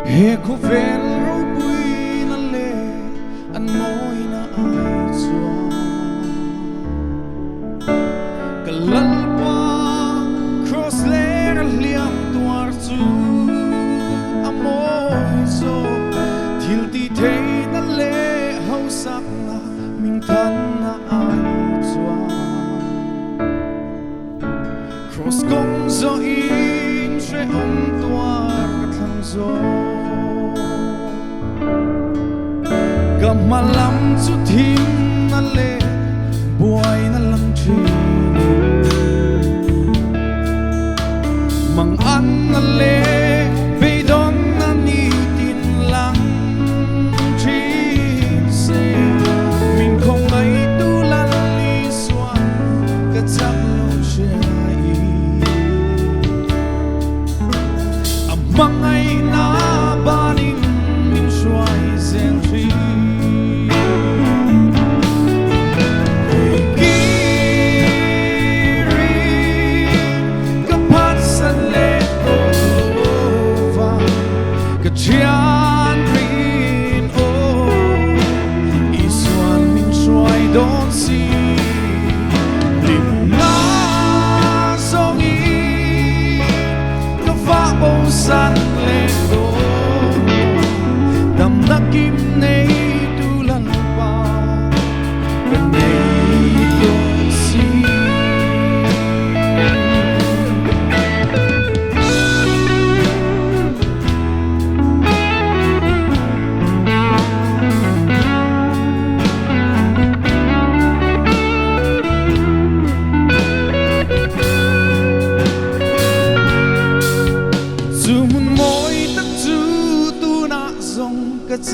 he ko vel ro bui na le an moi na ai chua kalal pa cross le liam tuar chu amoi so thil ti the na le hau sak na ming than na ai chua cross gong zo in she tuar thang zo malam chu thim na le buai na lang thi mang an na le be don na ni tin lang thi se min không ai tu lan li suan ka chap lo shai amang ai na baning min shuai zen thi Chian green oh Isuan min shuai don't see Lim na song yi Ka fa bo san le do Dam na kim nei tu lan pa Ka nei don't see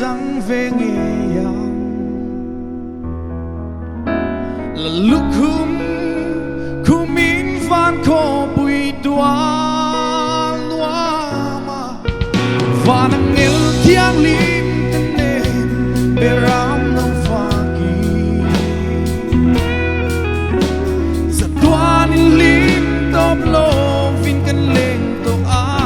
chẳng về nghe yang là lúc khum min van ko bui tua loa mà và nang ngel thiang lim ten ne beram nang fa ki sa tuan lim top lo vin kan leng to a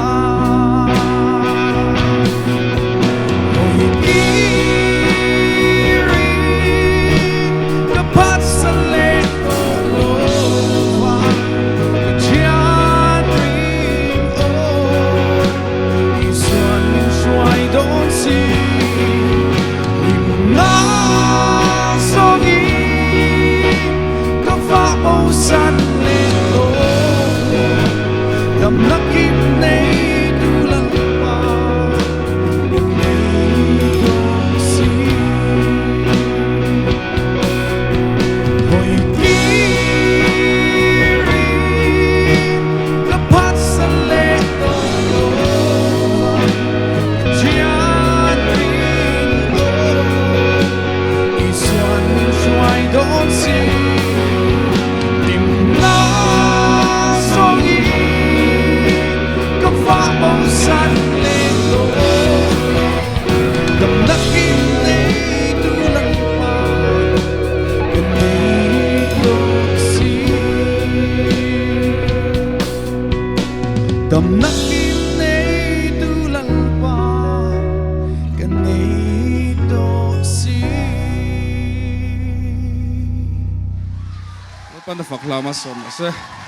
Tâm nắc kim nei tu lan pa ka nei to si Pan da fakla ma som se